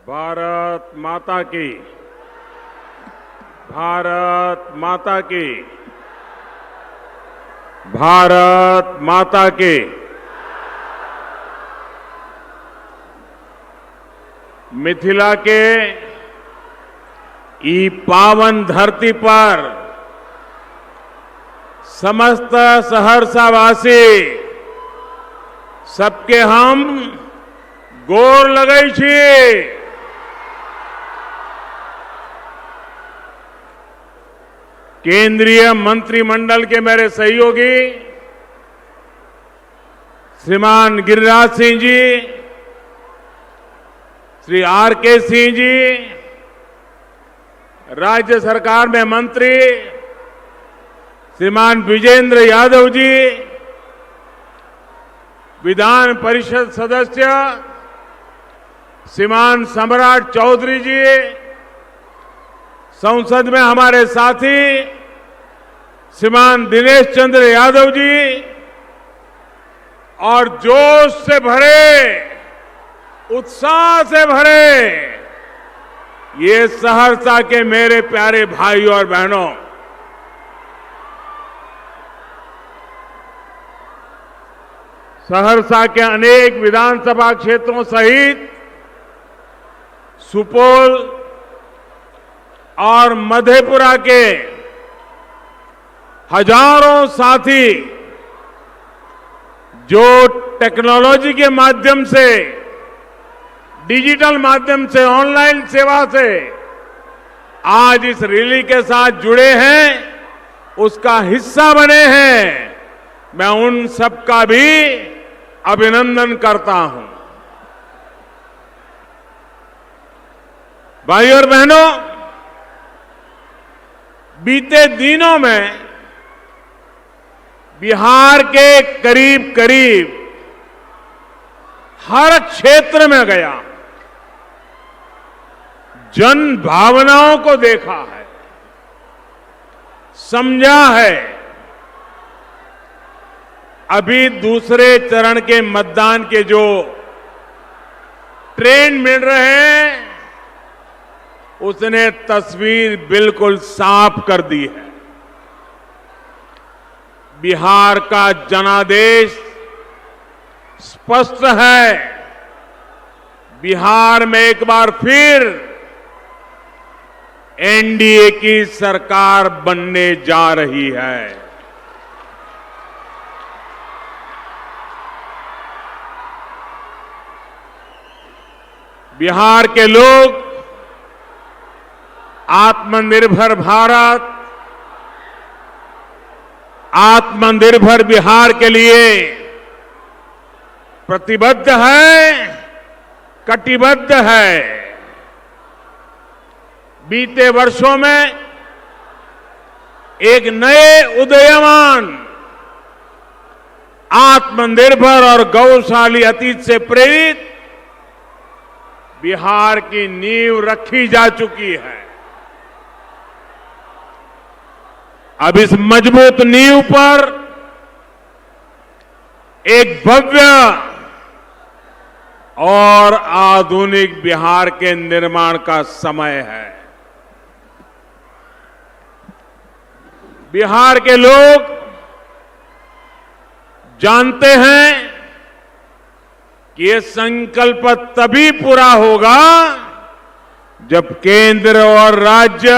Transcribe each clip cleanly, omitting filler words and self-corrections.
भारत माता की, भारत माता की, भारत माता की। मिथिला के ई पावन धरती पर समस्त सहरसावासी सबके हम गोर लगै छी। केंद्रीय मंत्रिमंडल के मेरे सहयोगी श्रीमान गिरिराज सिंह जी, श्री आर.के. सिंह जी, राज्य सरकार में मंत्री श्रीमान विजेंद्र यादव जी, विधान परिषद सदस्य श्रीमान सम्राट चौधरी जी, संसद में हमारे साथी श्रीमान दिनेश चंद्र यादव जी और जोश से भरे, उत्साह से भरे ये सहरसा के मेरे प्यारे भाइयों और बहनों, सहरसा के अनेक विधानसभा क्षेत्रों सहित सुपौल और मधेपुरा के हजारों साथी जो टेक्नोलॉजी के माध्यम से, डिजिटल माध्यम से, ऑनलाइन सेवा से आज इस रैली के साथ जुड़े हैं, उसका हिस्सा बने हैं, मैं उन सबका भी अभिनंदन करता हूं। भाइयों और बहनों, बीते दिनों में बिहार के करीब करीब हर क्षेत्र में गया, जन भावनाओं को देखा है, समझा है। अभी दूसरे चरण के मतदान के जो ट्रेंड मिल रहे हैं, उसने तस्वीर बिल्कुल साफ कर दी है। बिहार का जनादेश स्पष्ट है। बिहार में एक बार फिर एनडीए की सरकार बनने जा रही है। बिहार के लोग आत्मनिर्भर भारत, आत्मनिर्भर बिहार के लिए प्रतिबद्ध है, कटिबद्ध है। बीते वर्षों में एक नए उदयमान आत्मनिर्भर और गौरवशाली अतीत से प्रेरित बिहार की नींव रखी जा चुकी है। अब इस मजबूत नींव पर एक भव्य और आधुनिक बिहार के निर्माण का समय है। बिहार के लोग जानते हैं कि ये संकल्प तभी पूरा होगा जब केंद्र और राज्य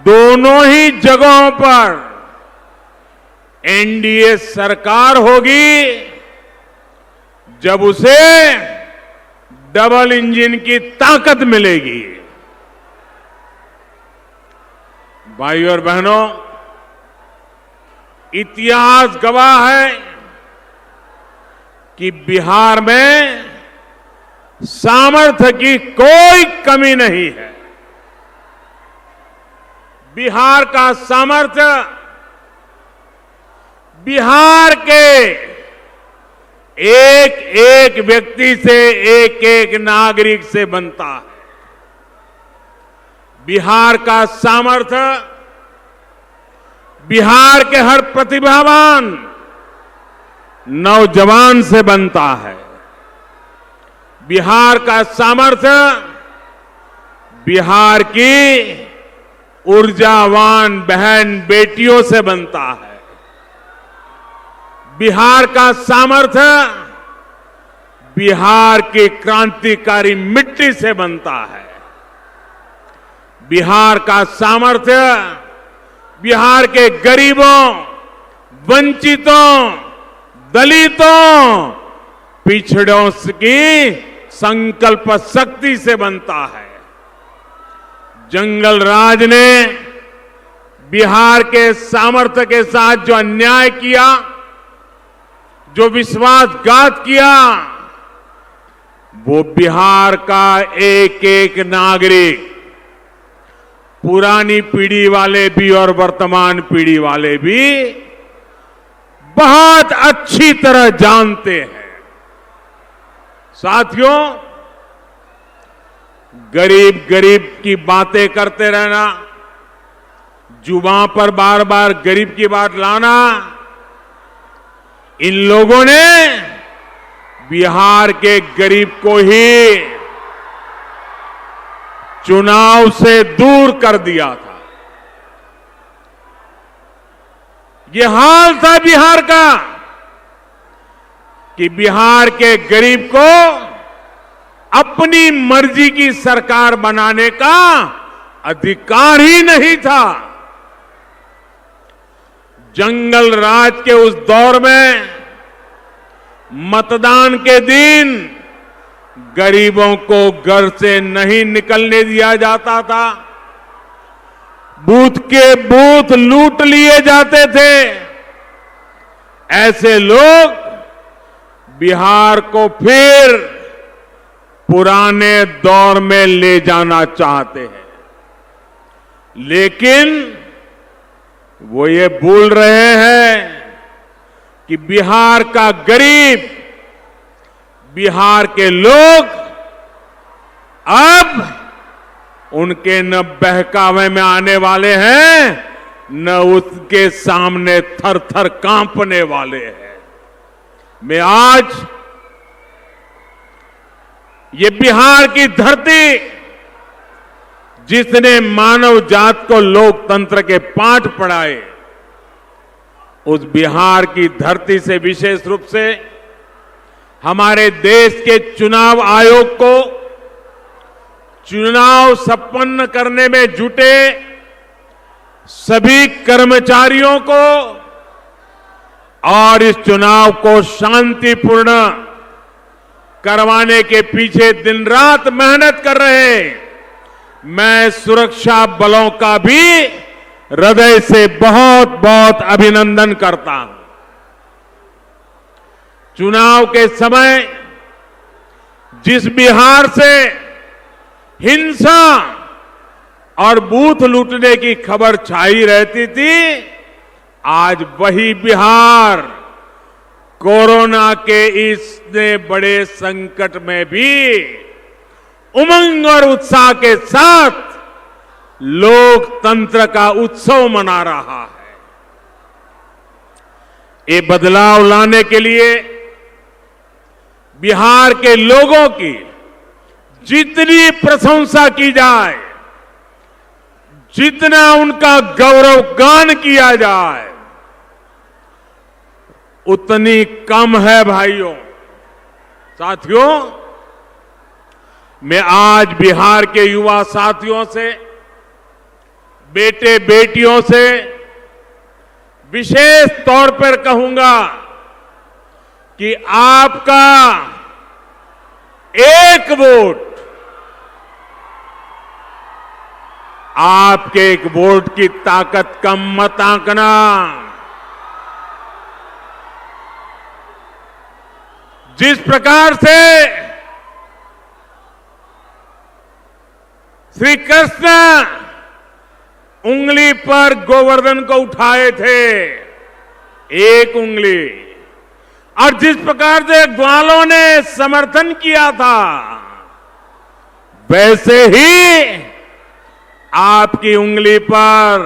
दोनों ही जगहों पर एनडीए सरकार होगी, जब उसे डबल इंजन की ताकत मिलेगी। भाइयों और बहनों, इतिहास गवाह है कि बिहार में सामर्थ्य की कोई कमी नहीं है। बिहार का सामर्थ्य बिहार के एक एक व्यक्ति से, एक एक नागरिक से बनता है। बिहार का सामर्थ्य बिहार के हर प्रतिभावान नौजवान से बनता है। बिहार का सामर्थ्य बिहार की ऊर्जावान बहन बेटियों से बनता है। बिहार का सामर्थ्य बिहार की क्रांतिकारी मिट्टी से बनता है। बिहार का सामर्थ्य बिहार के गरीबों, वंचितों, दलितों, पिछड़ों की संकल्प शक्ति से बनता है। जंगल राज ने बिहार के सामर्थ्य के साथ जो अन्याय किया, जो विश्वासघात किया, वो बिहार का एक एक नागरिक, पुरानी पीढ़ी वाले भी और वर्तमान पीढ़ी वाले भी बहुत अच्छी तरह जानते हैं। साथियों, गरीब गरीब की बातें करते रहना, जुबान पर बार बार गरीब की बात लाना, इन लोगों ने बिहार के गरीब को ही चुनाव से दूर कर दिया था। ये हाल था बिहार का कि बिहार के गरीब को अपनी मर्जी की सरकार बनाने का अधिकार ही नहीं था। जंगल राज के उस दौर में मतदान के दिन गरीबों को घर से नहीं निकलने दिया जाता था। बूथ के बूथ लूट लिए जाते थे। ऐसे लोग बिहार को फिर पुराने दौर में ले जाना चाहते हैं, लेकिन वो ये भूल रहे हैं कि बिहार का गरीब, बिहार के लोग अब उनके न बहकावे में आने वाले हैं, न उसके सामने थर थर कांपने वाले हैं। मैं आज ये बिहार की धरती, जिसने मानव जात को लोकतंत्र के पाठ पढ़ाए, उस बिहार की धरती से विशेष रूप से हमारे देश के चुनाव आयोग को चुनाव संपन्न करने में जुटे सभी कर्मचारियों को और इस चुनाव को शांतिपूर्ण करवाने के पीछे दिन रात मेहनत कर रहे मैं सुरक्षा बलों का भी हृदय से बहुत बहुत अभिनंदन करता हूं। चुनाव के समय जिस बिहार से हिंसा और बूथ लूटने की खबर छाई रहती थी, आज वही बिहार कोरोना के इतने बड़े संकट में भी उमंग और उत्साह के साथ लोकतंत्र का उत्सव मना रहा है। ये बदलाव लाने के लिए बिहार के लोगों की जितनी प्रशंसा की जाए, जितना उनका गौरव गान किया जाए, उतनी कम है भाइयों। साथियों, मैं आज बिहार के युवा साथियों से, बेटे बेटियों से विशेष तौर पर कहूंगा कि आपका एक वोट, आपके एक वोट की ताकत कम मत आंकना। जिस प्रकार से श्री कृष्ण उंगली पर गोवर्धन को उठाए थे, एक उंगली, और जिस प्रकार से ग्वालों ने समर्थन किया था, वैसे ही आपकी उंगली पर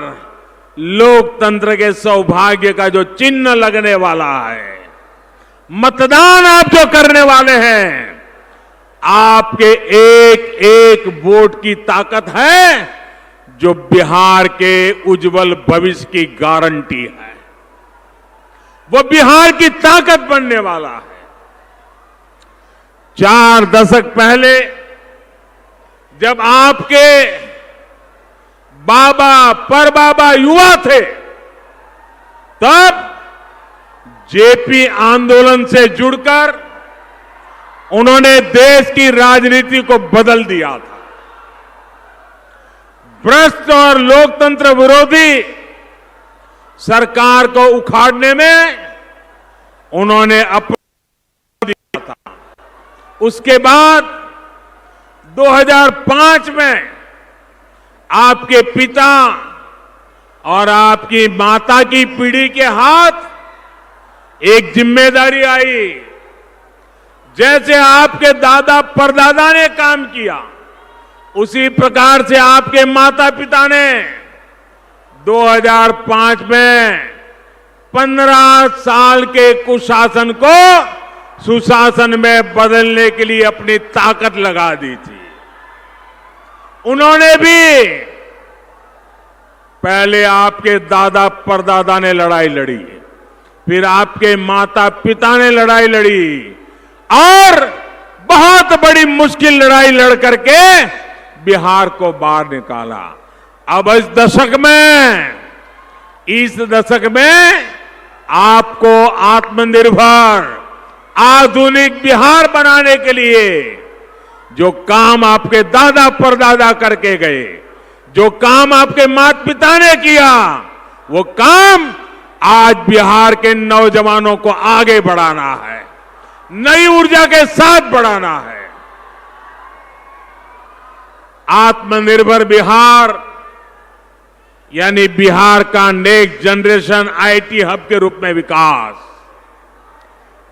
लोकतंत्र के सौभाग्य का जो चिन्ह लगने वाला है, मतदान आप जो करने वाले हैं, आपके एक एक वोट की ताकत है, जो बिहार के उज्जवल भविष्य की गारंटी है। वो बिहार की ताकत बनने वाला है। 4 दशक पहले जब आपके बाबा परबाबा युवा थे, तब जेपी आंदोलन से जुड़कर उन्होंने देश की राजनीति को बदल दिया था। भ्रष्ट और लोकतंत्र विरोधी सरकार को उखाड़ने में उन्होंने अपना दिया था। उसके बाद 2005 में आपके पिता और आपकी माता की पीढ़ी के हाथ एक जिम्मेदारी आई। जैसे आपके दादा परदादा ने काम किया, उसी प्रकार से आपके माता पिता ने 2005 में 15 साल के कुशासन को सुशासन में बदलने के लिए अपनी ताकत लगा दी थी। उन्होंने भी पहले आपके दादा परदादा ने लड़ाई लड़ी, फिर आपके माता पिता ने लड़ाई लड़ी और बहुत बड़ी मुश्किल लड़ाई लड़ करके बिहार को बाहर निकाला। अब इस दशक में आपको आत्मनिर्भर आधुनिक बिहार बनाने के लिए जो काम आपके दादा परदादा करके गए, जो काम आपके माता पिता ने किया, वो काम आज बिहार के नौजवानों को आगे बढ़ाना है, नई ऊर्जा के साथ बढ़ाना है। आत्मनिर्भर बिहार यानी बिहार का नेक्स्ट जनरेशन आईटी हब के रूप में विकास।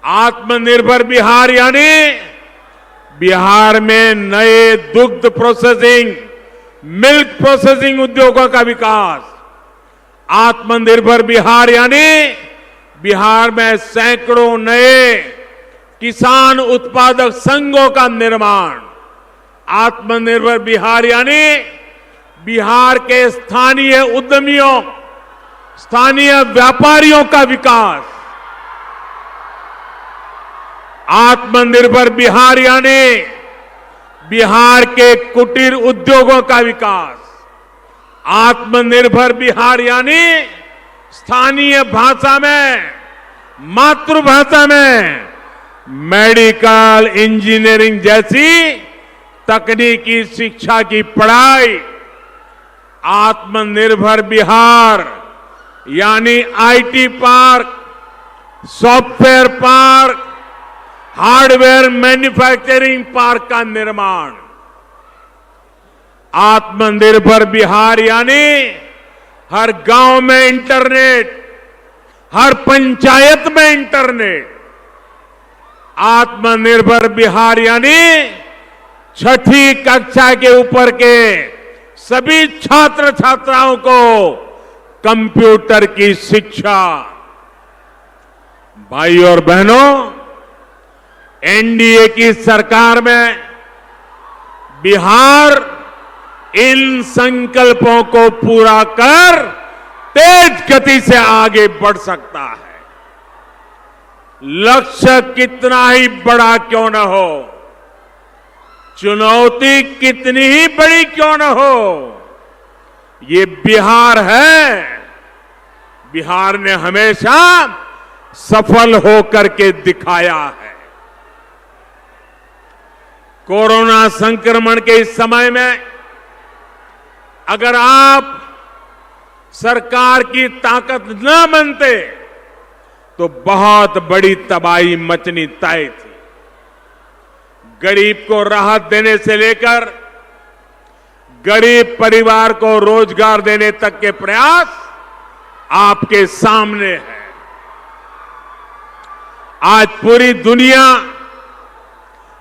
आत्मनिर्भर बिहार यानी बिहार में नए दुग्ध प्रोसेसिंग, मिल्क प्रोसेसिंग उद्योगों का विकास। आत्मनिर्भर बिहार यानी बिहार में सैकड़ों नए किसान उत्पादक संघों का निर्माण। आत्मनिर्भर बिहार यानी बिहार के स्थानीय उद्यमियों, स्थानीय व्यापारियों का विकास। आत्मनिर्भर बिहार यानी बिहार के कुटीर उद्योगों का विकास। आत्मनिर्भर बिहार यानी स्थानीय भाषा में, मातृभाषा में मेडिकल इंजीनियरिंग जैसी तकनीकी शिक्षा की पढ़ाई। आत्मनिर्भर बिहार यानी IT park, software park, hardware manufacturing park का निर्माण। आत्मनिर्भर बिहार यानी हर गांव में इंटरनेट, हर पंचायत में इंटरनेट। आत्मनिर्भर बिहार यानी 6ठी कक्षा के ऊपर के सभी छात्र छात्राओं को कंप्यूटर की शिक्षा। भाई और बहनों, एनडीए की सरकार में बिहार इन संकल्पों को पूरा कर तेज गति से आगे बढ़ सकता है। लक्ष्य कितना ही बड़ा क्यों न हो, चुनौती कितनी ही बड़ी क्यों न हो, ये बिहार है। बिहार ने हमेशा सफल होकर के दिखाया है। कोरोना संक्रमण के इस समय में अगर आप सरकार की ताकत न मानते तो बहुत बड़ी तबाही मचनी तय थी। गरीब को राहत देने से लेकर गरीब परिवार को रोजगार देने तक के प्रयास आपके सामने है। आज पूरी दुनिया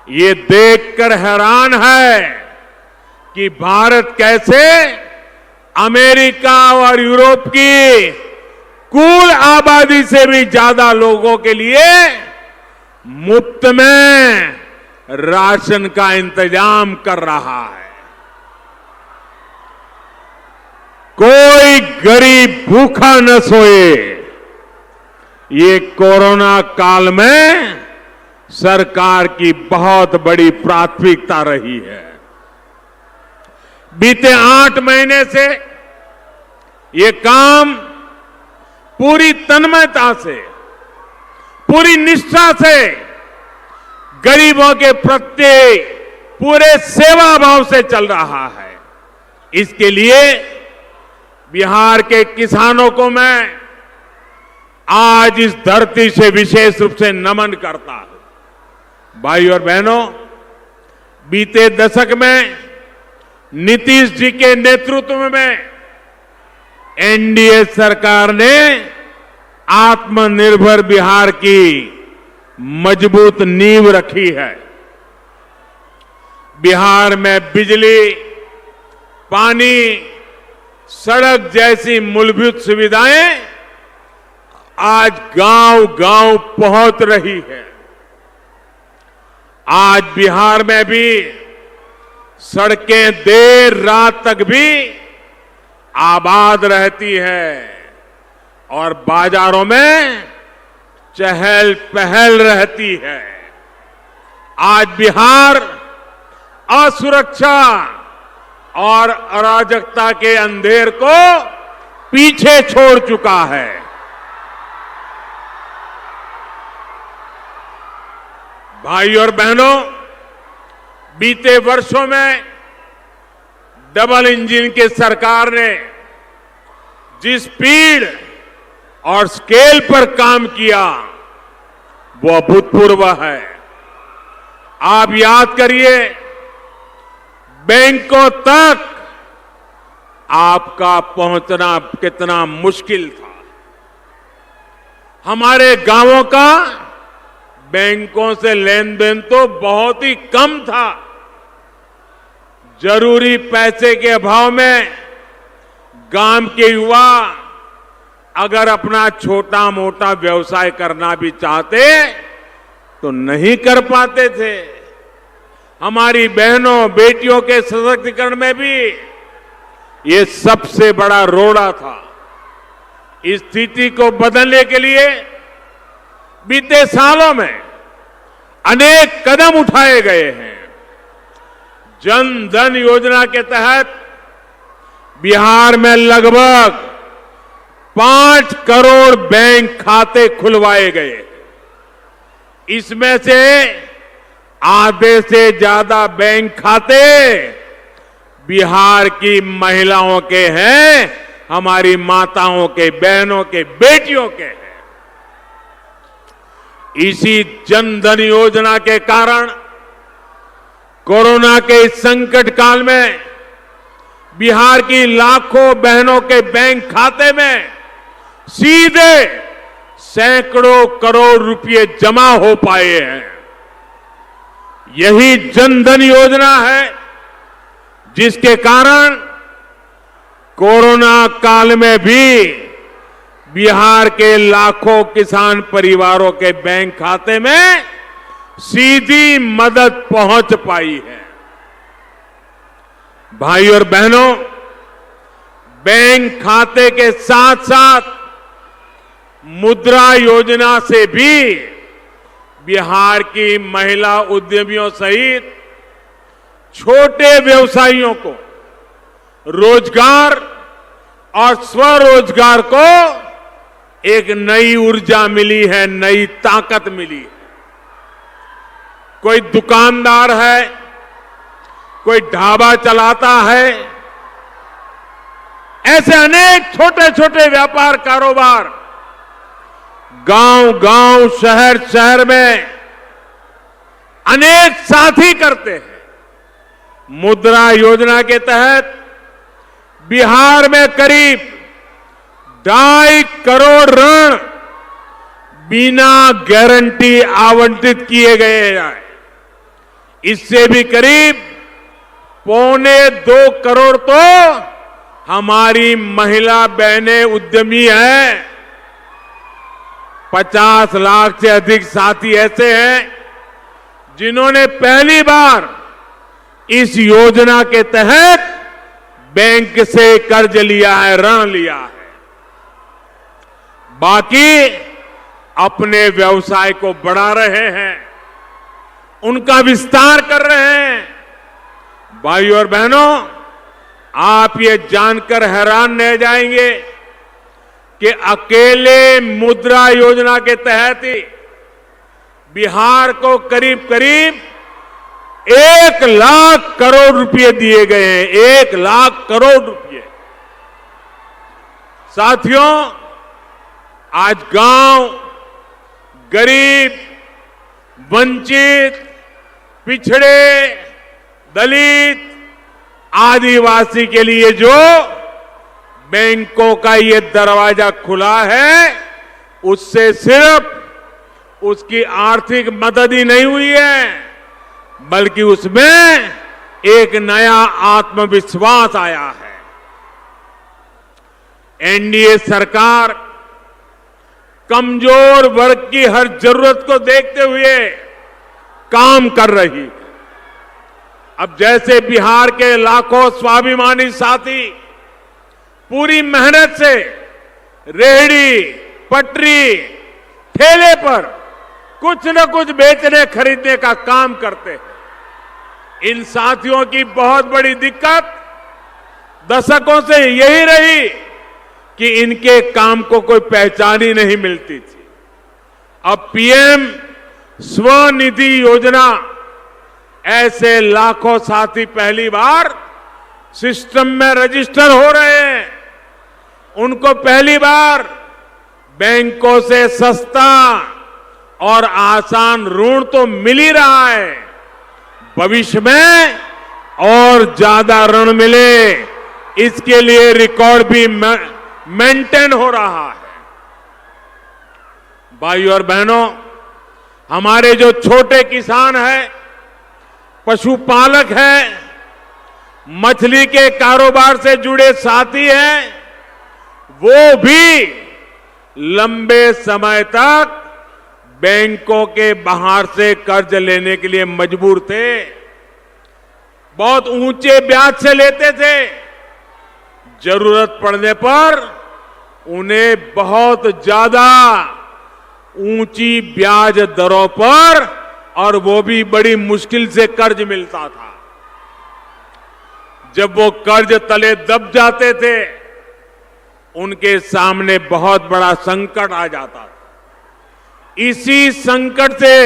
ये देखकर हैरान है कि भारत कैसे अमेरिका और यूरोप की कुल आबादी से भी ज्यादा लोगों के लिए मुफ्त में राशन का इंतजाम कर रहा है। कोई गरीब भूखा न सोए, ये कोरोना काल में सरकार की बहुत बड़ी प्राथमिकता रही है। बीते 8 महीने से ये काम पूरी तन्मयता से, पूरी निष्ठा से, गरीबों के प्रति पूरे सेवा भाव से चल रहा है। इसके लिए बिहार के किसानों को मैं आज इस धरती से विशेष रूप से नमन करता हूं। भाई और बहनों, बीते दशक में नीतीश जी के नेतृत्व में एनडीए सरकार ने आत्मनिर्भर बिहार की मजबूत नींव रखी है। बिहार में बिजली, पानी, सड़क जैसी मूलभूत सुविधाएं आज गांव-गांव पहुंच रही है। आज बिहार में भी सड़कें देर रात तक भी आबाद रहती है और बाजारों में चहल पहल रहती है। आज बिहार असुरक्षा और अराजकता के अंधेर को पीछे छोड़ चुका है। भाई और बहनों, बीते वर्षों में डबल इंजन की सरकार ने जिस स्पीड और स्केल पर काम किया वो अभूतपूर्व है। आप याद करिए, बैंकों तक आपका पहुंचना कितना मुश्किल था। हमारे गांवों का बैंकों से लेन देन तो बहुत ही कम था। जरूरी पैसे के अभाव में गांव के युवा अगर अपना छोटा मोटा व्यवसाय करना भी चाहते तो नहीं कर पाते थे। हमारी बहनों बेटियों के सशक्तिकरण में भी ये सबसे बड़ा रोड़ा था। इस स्थिति को बदलने के लिए बीते सालों में अनेक कदम उठाए गए हैं। जन धन योजना के तहत बिहार में लगभग 5 करोड़ बैंक खाते खुलवाए गए। इसमें से आधे से ज्यादा बैंक खाते बिहार की महिलाओं के हैं, हमारी माताओं के, बहनों के, बेटियों के हैं। इसी जन धन योजना के कारण कोरोना के इस संकट काल में बिहार की लाखों बहनों के बैंक खाते में सीधे सैकड़ों करोड़ रुपए जमा हो पाए हैं। यही जन धन योजना है जिसके कारण कोरोना काल में भी बिहार के लाखों किसान परिवारों के बैंक खाते में सीधी मदद पहुंच पाई है। भाई और बहनों, बैंक खाते के साथ साथ मुद्रा योजना से भी बिहार की महिला उद्यमियों सहित छोटे व्यवसायियों को रोजगार और स्वरोजगार को एक नई ऊर्जा मिली है, नई ताकत मिली है। कोई दुकानदार है, कोई ढाबा चलाता है, ऐसे अनेक छोटे छोटे व्यापार कारोबार गांव-गांव, शहर-शहर में अनेक साथी करते हैं। मुद्रा योजना के तहत बिहार में करीब 2.5 करोड़ ऋण बिना गारंटी आवंटित किए गए हैं। इससे भी करीब 1.25 करोड़ तो हमारी महिला बहनें उद्यमी हैं। 50 लाख से अधिक साथी ऐसे हैं जिन्होंने पहली बार इस योजना के तहत बैंक से कर्ज लिया है, ऋण लिया है। बाकी अपने व्यवसाय को बढ़ा रहे हैं, उनका विस्तार कर रहे हैं। भाइयों और बहनों, आप ये जानकर हैरान रह जाएंगे कि अकेले मुद्रा योजना के तहत ही बिहार को करीब करीब 1 लाख करोड़ रुपए दिए गए हैं। 1 लाख करोड़ रुपए। साथियों, आज गांव, गरीब, वंचित, पिछड़े, दलित, आदिवासी के लिए जो बैंकों का ये दरवाजा खुला है, उससे सिर्फ उसकी आर्थिक मदद ही नहीं हुई है, बल्कि उसमें एक नया आत्मविश्वास आया है। एनडीए सरकार कमजोर वर्ग की हर जरूरत को देखते हुए काम कर रही है। अब जैसे बिहार के लाखों स्वाभिमानी साथी पूरी मेहनत से रेहड़ी, पटरी, ठेले पर कुछ न कुछ बेचने खरीदने का काम करते हैं, इन साथियों की बहुत बड़ी दिक्कत दशकों से यही रही कि इनके काम को कोई पहचान ही नहीं मिलती थी। अब पीएम स्वनिधि योजना, ऐसे लाखों साथी पहली बार सिस्टम में रजिस्टर हो रहे हैं। उनको पहली बार बैंकों से सस्ता और आसान ऋण तो मिल ही रहा है, भविष्य में और ज्यादा ऋण मिले, इसके लिए रिकॉर्ड भी मेंटेन हो रहा है। भाइयों और बहनों, हमारे जो छोटे किसान हैं, पशुपालक हैं, मछली के कारोबार से जुड़े साथी हैं, वो भी लंबे समय तक बैंकों के बाहर से कर्ज लेने के लिए मजबूर थे। बहुत ऊंचे ब्याज से लेते थे। जरूरत पड़ने पर उन्हें बहुत ज्यादा ऊंची ब्याज दरों पर, और वो भी बड़ी मुश्किल से कर्ज मिलता था। जब वो कर्ज तले दब जाते थे, उनके सामने बहुत बड़ा संकट आ जाता था। इसी संकट से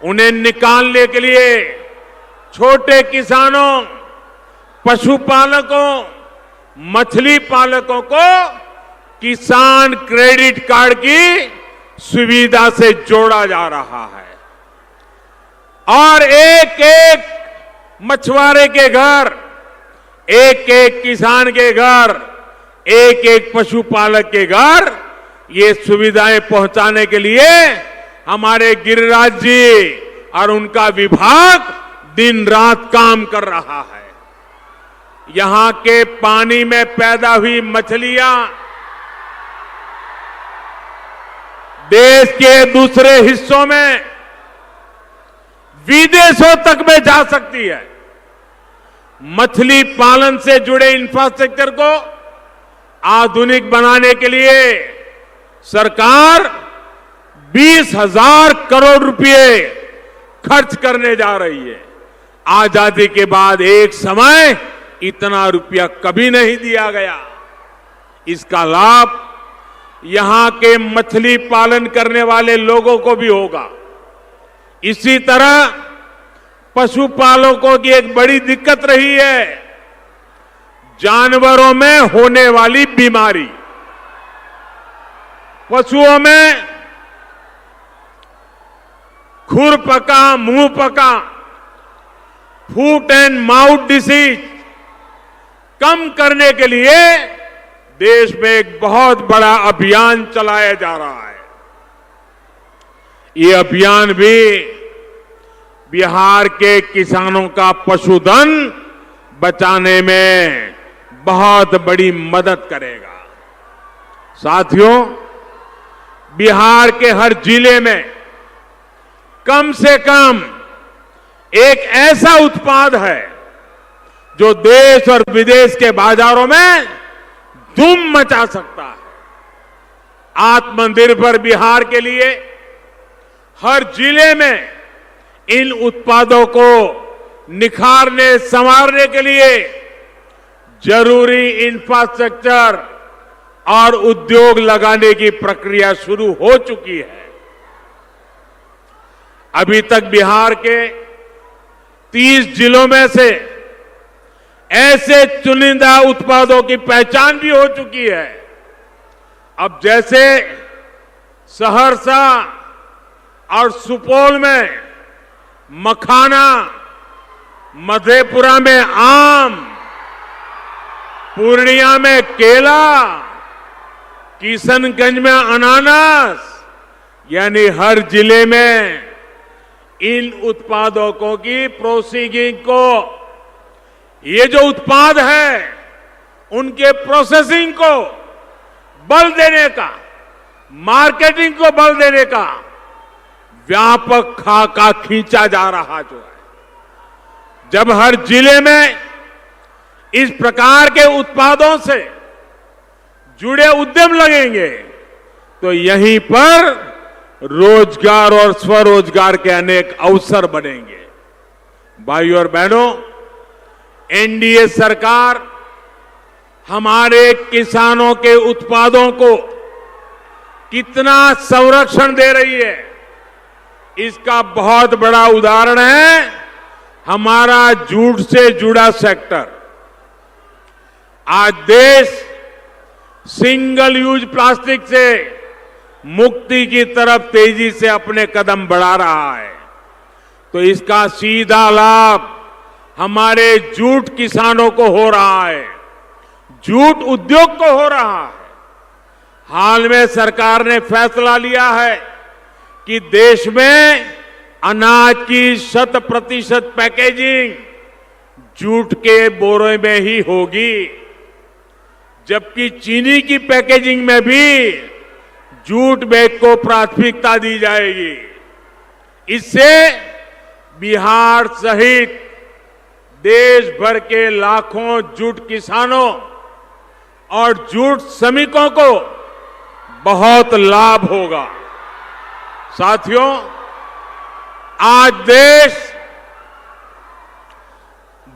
उन्हें निकालने के लिए छोटे किसानों, पशुपालकों, मछली पालकों को किसान क्रेडिट कार्ड की सुविधा से जोड़ा जा रहा है। और एक एक मछुआरे के घर, एक एक किसान के घर, एक एक पशुपालक के घर ये सुविधाएं पहुंचाने के लिए हमारे गिरिराज जी और उनका विभाग दिन रात काम कर रहा है। यहां के पानी में पैदा हुई मछलियां देश के दूसरे हिस्सों में, विदेशों तक में जा सकती है। मछली पालन से जुड़े इंफ्रास्ट्रक्चर को आधुनिक बनाने के लिए सरकार 20,000 करोड़ रुपए खर्च करने जा रही है। आजादी के बाद एक समय इतना रुपया कभी नहीं दिया गया। इसका लाभ यहां के मछली पालन करने वाले लोगों को भी होगा। इसी तरह पशुपालकों की एक बड़ी दिक्कत रही है जानवरों में होने वाली बीमारी। पशुओं में खुरपका, मुंह पका, फूट एंड माउथ डिसीज कम करने के लिए देश में एक बहुत बड़ा अभियान चलाया जा रहा है। ये अभियान भी बिहार के किसानों का पशुधन बचाने में बहुत बड़ी मदद करेगा। साथियों, बिहार के हर जिले में कम से कम एक ऐसा उत्पाद है जो देश और विदेश के बाजारों में धूम मचा सकता है। आत्मनिर्भर बिहार के लिए हर जिले में इन उत्पादों को निखारने संवारने के लिए जरूरी इंफ्रास्ट्रक्चर और उद्योग लगाने की प्रक्रिया शुरू हो चुकी है। अभी तक बिहार के 30 जिलों में से ऐसे चुनिंदा उत्पादों की पहचान भी हो चुकी है। अब जैसे सहरसा और सुपौल में मखाना, मधेपुरा में आम, पूर्णिया में केला, किशनगंज में अनानास, यानी हर जिले में इन उत्पादों की प्रोसेसिंग को, ये जो उत्पाद है उनके प्रोसेसिंग को बल देने का, मार्केटिंग को बल देने का व्यापक खाका खींचा जा रहा जो है। जब हर जिले में इस प्रकार के उत्पादों से जुड़े उद्यम लगेंगे तो यहीं पर रोजगार और स्वरोजगार के अनेक अवसर बनेंगे। भाइयों और बहनों, एनडीए सरकार हमारे किसानों के उत्पादों को कितना संरक्षण दे रही है, इसका बहुत बड़ा उदाहरण है हमारा जूट से जुड़ा सेक्टर। आज देश सिंगल यूज प्लास्टिक से मुक्ति की तरफ तेजी से अपने कदम बढ़ा रहा है, तो इसका सीधा लाभ हमारे जूट किसानों को हो रहा है, जूट उद्योग को हो रहा है। हाल में सरकार ने फैसला लिया है कि देश में अनाज की 100% पैकेजिंग जूट के बोरे में ही होगी, जबकि चीनी की पैकेजिंग में भी जूट बैग को प्राथमिकता दी जाएगी। इससे बिहार सहित देश भर के लाखों जूट किसानों और जूट श्रमिकों को बहुत लाभ होगा। साथियों, आज देश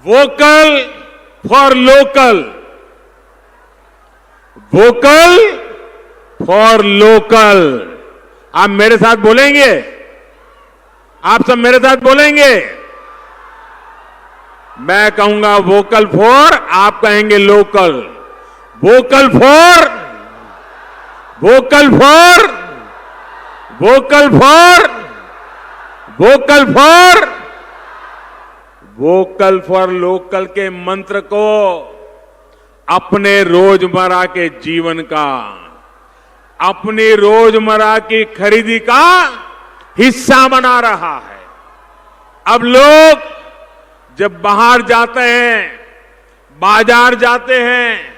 vocal for local, vocal for local, आप मेरे साथ बोलेंगे? आप सब मेरे साथ बोलेंगे? मैं कहूंगा वोकल फॉर, आप कहेंगे local. Vocal for, vocal for, vocal for, vocal for, vocal for local के मंत्र को अपने रोजमर्रा के जीवन का, अपनी रोजमर्रा की खरीदी का हिस्सा बना रहा है। अब लोग जब बाहर जाते हैं, बाजार जाते हैं,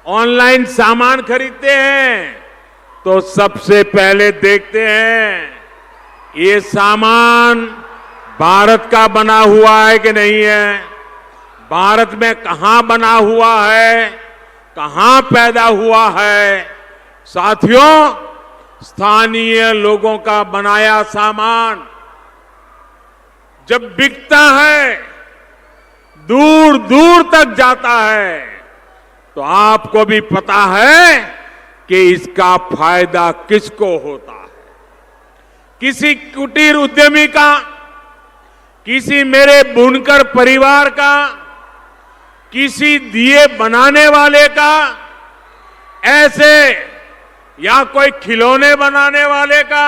ऑनलाइन सामान खरीदते हैं, तो सबसे पहले देखते हैं ये सामान भारत का बना हुआ है कि नहीं है, भारत में कहां बना हुआ है, कहां पैदा हुआ है। साथियों, स्थानीय लोगों का बनाया सामान जब बिकता है, दूर दूर तक जाता है, तो आपको भी पता है कि इसका फायदा किसको होता है। किसी कुटीर उद्यमी का, किसी मेरे बुनकर परिवार का, किसी दिए बनाने वाले का, ऐसे या कोई खिलौने बनाने वाले का,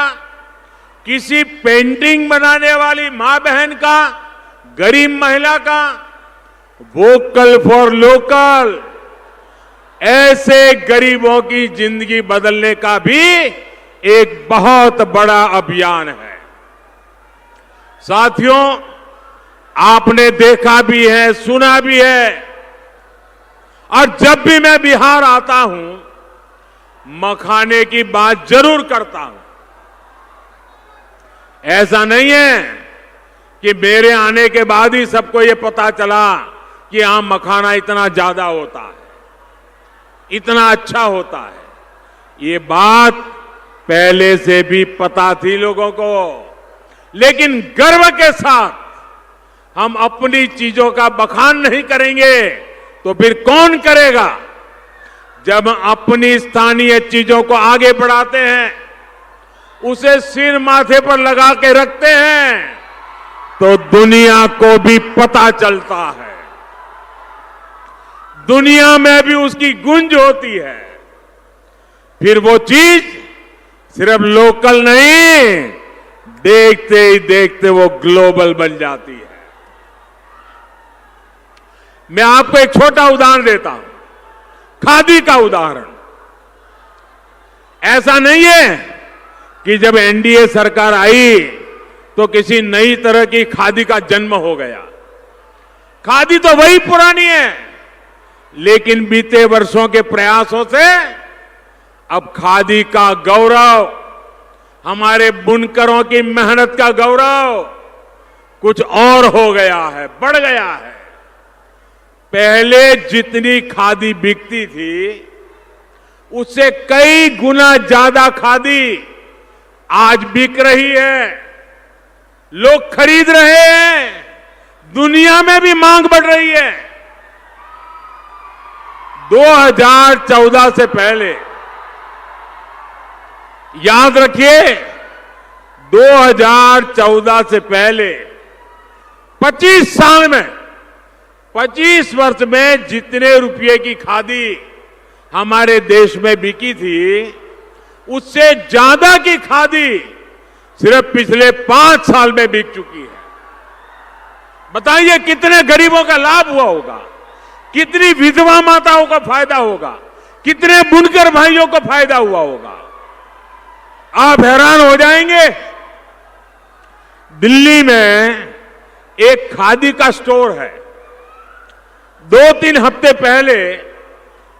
किसी पेंटिंग बनाने वाली मां बहन का, गरीब महिला का, वोकल फॉर लोकल ऐसे गरीबों की जिंदगी बदलने का भी एक बहुत बड़ा अभियान है। साथियों, आपने देखा भी है, सुना भी है, और जब भी मैं बिहार आता हूं, मखाने की बात जरूर करता हूं। ऐसा नहीं है कि मेरे आने के बाद ही सबको ये पता चला कि आम मखाना इतना ज्यादा होता है, इतना अच्छा होता है। ये बात पहले से भी पता थी लोगों को, लेकिन गर्व के साथ हम अपनी चीजों का बखान नहीं करेंगे तो फिर कौन करेगा? जब अपनी स्थानीय चीजों को आगे बढ़ाते हैं, उसे सिर माथे पर लगा के रखते हैं, तो दुनिया को भी पता चलता है, दुनिया में भी उसकी गूंज होती है। फिर वो चीज सिर्फ लोकल नहीं, देखते ही देखते वो ग्लोबल बन जाती है। मैं आपको एक छोटा उदाहरण देता हूं, खादी का उदाहरण। ऐसा नहीं है कि जब एनडीए सरकार आई तो किसी नई तरह की खादी का जन्म हो गया। खादी तो वही पुरानी है, लेकिन बीते वर्षों के प्रयासों से अब खादी का गौरव, हमारे बुनकरों की मेहनत का गौरव कुछ और हो गया है, बढ़ गया है। पहले जितनी खादी बिकती थी, उससे कई गुना ज्यादा खादी आज बिक रही है, लोग खरीद रहे हैं, दुनिया में भी मांग बढ़ रही है। 2014 से पहले, याद रखिए, 2014 से पहले 25 साल में, 25 वर्ष में जितने रुपए की खादी हमारे देश में बिकी थी, उससे ज्यादा की खादी सिर्फ पिछले 5 साल में बिक चुकी है। बताइए कितने गरीबों का लाभ हुआ होगा, कितनी विधवा माताओं को फायदा होगा, कितने बुनकर भाइयों को फायदा हुआ होगा। आप हैरान हो जाएंगे। दिल्ली में एक खादी का स्टोर है। 2-3 हफ्ते पहले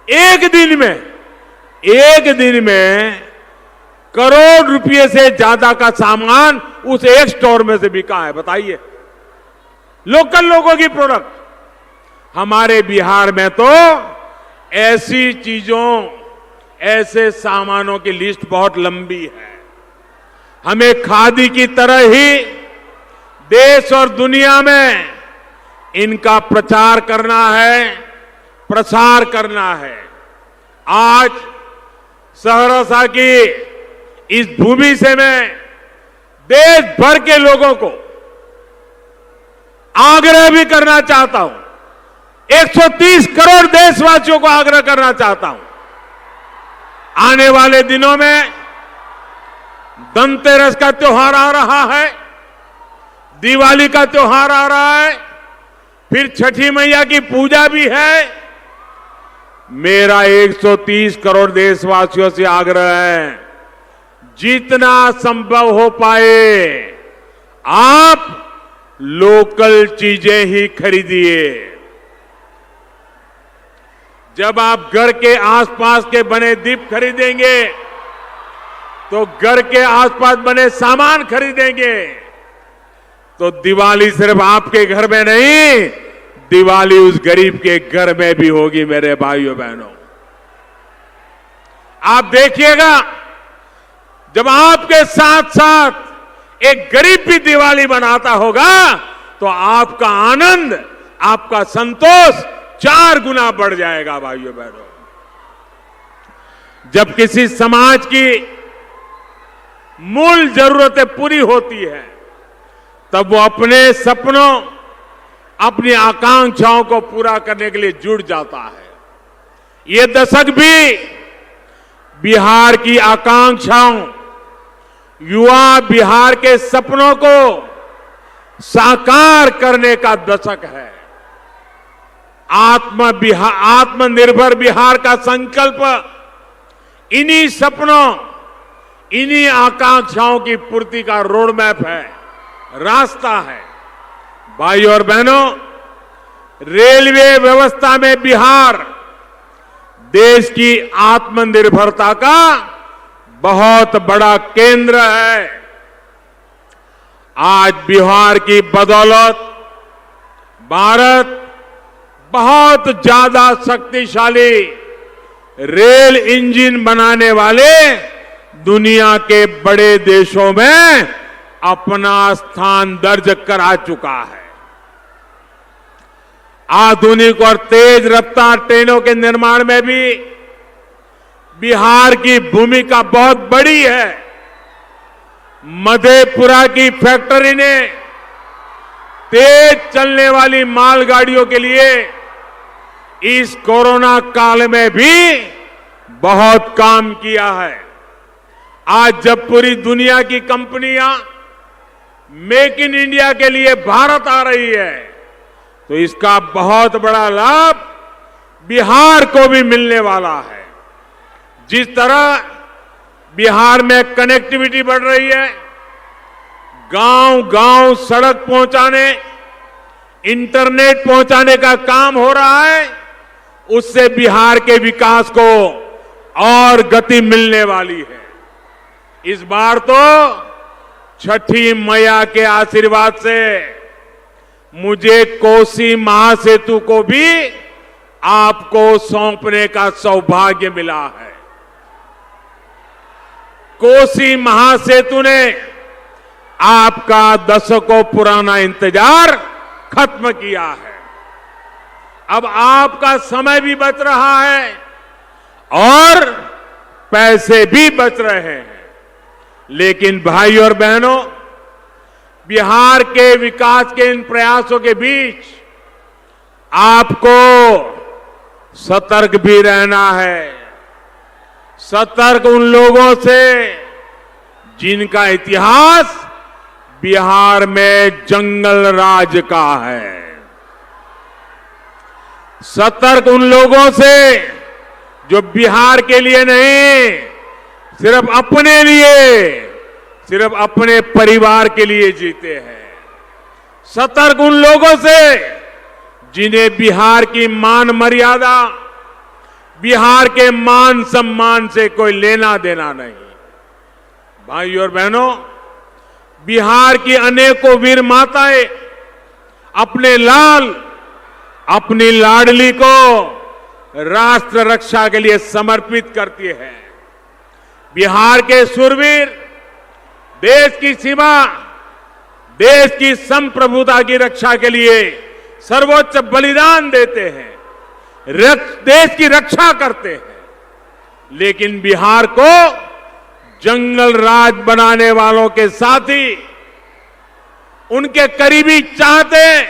एक दिन में करोड़ रुपए से ज्यादा का सामान उस एक स्टोर में से बिका है। बताइए, लोकल लोगों की प्रोडक्ट। हमारे बिहार में तो ऐसी चीजों, ऐसे सामानों की लिस्ट बहुत लंबी है। हमें खादी की तरह ही देश और दुनिया में इनका प्रचार करना है, प्रसार करना है। आज सहरसा की इस भूमि से मैं देश भर के लोगों को आग्रह भी करना चाहता हूं, 130 करोड़ देशवासियों को आग्रह करना चाहता हूं। आने वाले दिनों में धनतेरस का त्योहार आ रहा है, दिवाली का त्योहार आ रहा है, फिर छठी मैया की पूजा भी है। मेरा 130 करोड़ देशवासियों से आग्रह है, जितना संभव हो पाए आप लोकल चीजें ही खरीदिए। जब आप घर के आसपास के बने दीप खरीदेंगे, तो घर के आसपास बने सामान खरीदेंगे, तो दिवाली सिर्फ आपके घर में नहीं, दिवाली उस गरीब के घर में भी होगी। मेरे भाइयों बहनों, आप देखिएगा, जब आपके साथ साथ एक गरीब भी दिवाली मनाता होगा, तो आपका आनंद, आपका संतोष 4 गुना बढ़ जाएगा। भाइयों बहनों, जब किसी समाज की मूल जरूरतें पूरी होती है, तब वो अपने सपनों, अपनी आकांक्षाओं को पूरा करने के लिए जुट जाता है। ये दशक भी बिहार की आकांक्षाओं, युवा बिहार के सपनों को साकार करने का दशक है। आत्मनिर्भर बिहार का संकल्प इन्हीं सपनों, इन्हीं आकांक्षाओं की पूर्ति का रोड मैप है, रास्ता है। भाइयों और बहनों, रेलवे व्यवस्था में बिहार देश की आत्मनिर्भरता का बहुत बड़ा केंद्र है। आज बिहार की बदौलत भारत बहुत ज्यादा शक्तिशाली रेल इंजन बनाने वाले दुनिया के बड़े देशों में अपना स्थान दर्ज करा चुका है। आधुनिक और तेज रफ्तार ट्रेनों के निर्माण में भी बिहार की भूमिका बहुत बड़ी है। मधेपुरा की फैक्ट्री ने तेज चलने वाली मालगाड़ियों के लिए इस कोरोना काल में भी बहुत काम किया है। आज जब पूरी दुनिया की कंपनियां मेक इन इंडिया के लिए भारत आ रही है, तो इसका बहुत बड़ा लाभ बिहार को भी मिलने वाला है। जिस तरह बिहार में कनेक्टिविटी बढ़ रही है, गांव-गांव सड़क पहुंचाने, इंटरनेट पहुंचाने का काम हो रहा है, उससे बिहार के विकास को और गति मिलने वाली है। इस बार तो छठी मैया के आशीर्वाद से मुझे कोसी महासेतु को भी आपको सौंपने का सौभाग्य मिला है। कोसी महासेतु ने आपका दशकों पुराना इंतजार खत्म किया है। अब आपका समय भी बच रहा है और पैसे भी बच रहे हैं। लेकिन भाई और बहनों, बिहार के विकास के इन प्रयासों के बीच आपको सतर्क भी रहना है। सतर्क उन लोगों से जिनका इतिहास बिहार में जंगल राज का है। सतर्क उन लोगों से जो बिहार के लिए नहीं, सिर्फ अपने लिए, सिर्फ अपने परिवार के लिए जीते हैं। सतर्क उन लोगों से जिन्हें बिहार की मान मर्यादा, बिहार के मान सम्मान से कोई लेना देना नहीं। भाइयों और बहनों, बिहार की अनेकों वीर माताएं अपने लाल, अपनी लाडली को राष्ट्र रक्षा के लिए समर्पित करती है। बिहार के शूरवीर देश की सीमा, देश की संप्रभुता की रक्षा के लिए सर्वोच्च बलिदान देते हैं, देश की रक्षा करते हैं। लेकिन बिहार को जंगल राज बनाने वालों के साथ ही उनके करीबी चाहते,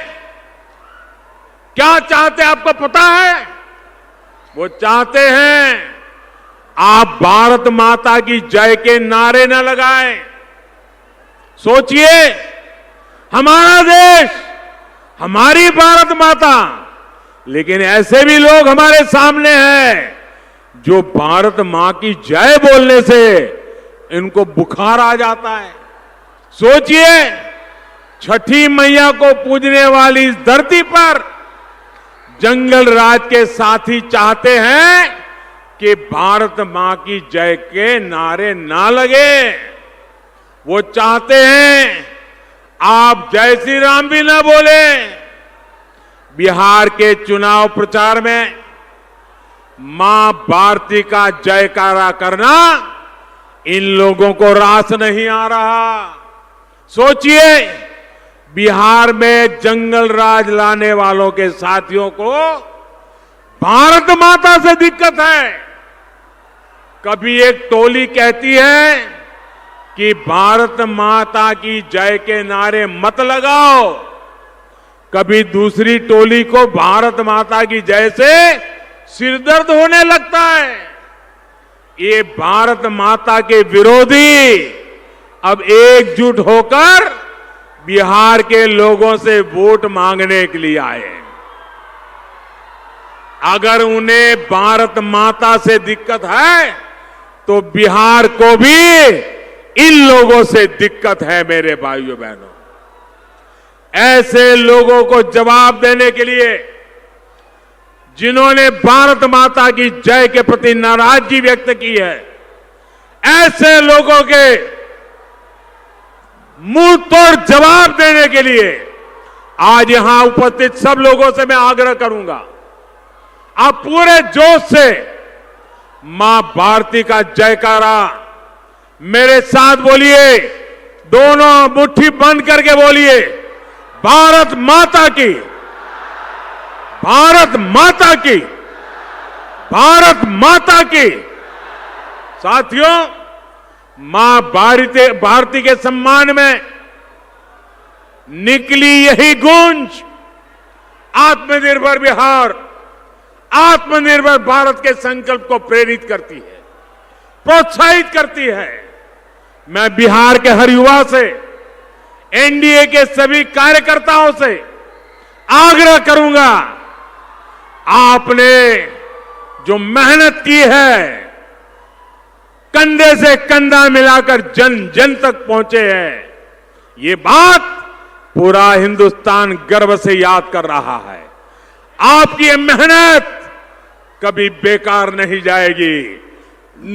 क्या चाहते आपको पता है? वो चाहते हैं आप भारत माता की जय के नारे न लगाएं। सोचिए, हमारा देश, हमारी भारत माता, लेकिन ऐसे भी लोग हमारे सामने हैं जो भारत मां की जय बोलने से इनको बुखार आ जाता है। सोचिए, छठी मैया को पूजने वाली इस धरती पर जंगल राज के साथी चाहते हैं कि भारत मां की जय के नारे ना लगे। वो चाहते हैं आप जय श्री राम भी ना बोले। बिहार के चुनाव प्रचार में मां भारती का जयकारा करना इन लोगों को रास नहीं आ रहा। सोचिए, बिहार में जंगल राज लाने वालों के साथियों को भारत माता से दिक्कत है। कभी एक टोली कहती है कि भारत माता की जय के नारे मत लगाओ, कभी दूसरी टोली को भारत माता की जय से सिरदर्द होने लगता है। ये भारत माता के विरोधी अब एकजुट होकर बिहार के लोगों से वोट मांगने के लिए आए। अगर उन्हें भारत माता से दिक्कत है तो बिहार को भी इन लोगों से दिक्कत है। मेरे भाइयों बहनों, ऐसे लोगों को जवाब देने के लिए जिन्होंने भारत माता की जय के प्रति नाराजगी व्यक्त की है, ऐसे लोगों के मुंह तोड़ जवाब देने के लिए आज यहां उपस्थित सब लोगों से मैं आग्रह करूंगा, आप पूरे जोश से मां भारती का जयकारा मेरे साथ बोलिए, दोनों मुट्ठी बंद करके बोलिए, भारत माता की, भारत माता की, भारत माता की। साथियों, मां भारती के सम्मान में निकली यही गूंज आत्मनिर्भर बिहार, आत्मनिर्भर भारत के संकल्प को प्रेरित करती है, प्रोत्साहित करती है। मैं बिहार के हर युवा से, एनडीए के सभी कार्यकर्ताओं से आग्रह करूंगा, आपने जो मेहनत की है, कंधे से कंधा मिलाकर जन जन तक पहुंचे हैं, ये बात पूरा हिंदुस्तान गर्व से याद कर रहा है। आपकी ये मेहनत कभी बेकार नहीं जाएगी।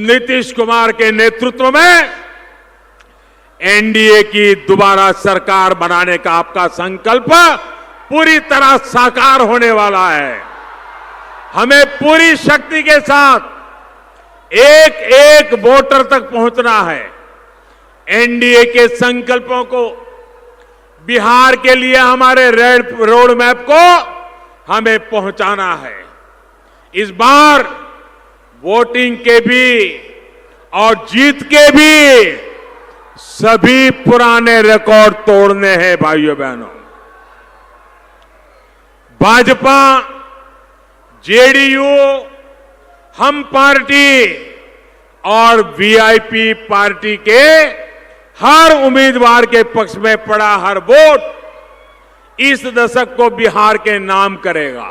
नीतीश कुमार के नेतृत्व में एनडीए की दोबारा सरकार बनाने का आपका संकल्प पूरी तरह साकार होने वाला है। हमें पूरी शक्ति के साथ एक एक वोटर तक पहुंचना है। एनडीए के संकल्पों को, बिहार के लिए हमारे रेड रोड मैप को हमें पहुंचाना है। इस बार वोटिंग के भी और जीत के भी सभी पुराने रिकॉर्ड तोड़ने हैं। भाइयों बहनों, भाजपा, जेडीयू, हम पार्टी और वीआईपी पार्टी के हर उम्मीदवार के पक्ष में पड़ा हर वोट इस दशक को बिहार के नाम करेगा।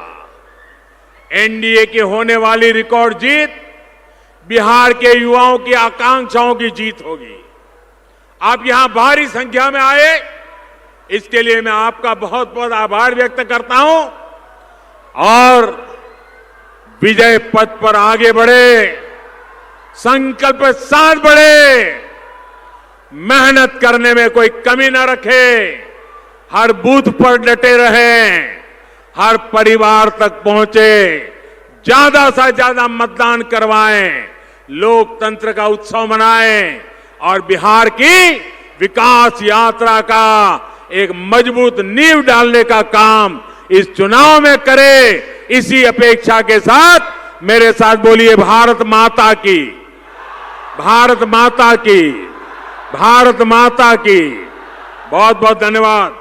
एनडीए की होने वाली रिकॉर्ड जीत बिहार के युवाओं की आकांक्षाओं की जीत होगी। आप यहां भारी संख्या में आए, इसके लिए मैं आपका बहुत बहुत आभार व्यक्त करता हूं और विजय पथ पर आगे बढ़े, संकल्प के साथ बढ़े, मेहनत करने में कोई कमी न रखे, हर बूथ पर डटे रहें, हर परिवार तक पहुंचे, ज्यादा से ज्यादा मतदान करवाएं, लोकतंत्र का उत्सव मनाएं और बिहार की विकास यात्रा का एक मजबूत नींव डालने का काम इस चुनाव में करें। इसी अपेक्षा के साथ मेरे साथ बोलिए, भारत माता की, भारत माता की, भारत माता की। बहुत बहुत धन्यवाद।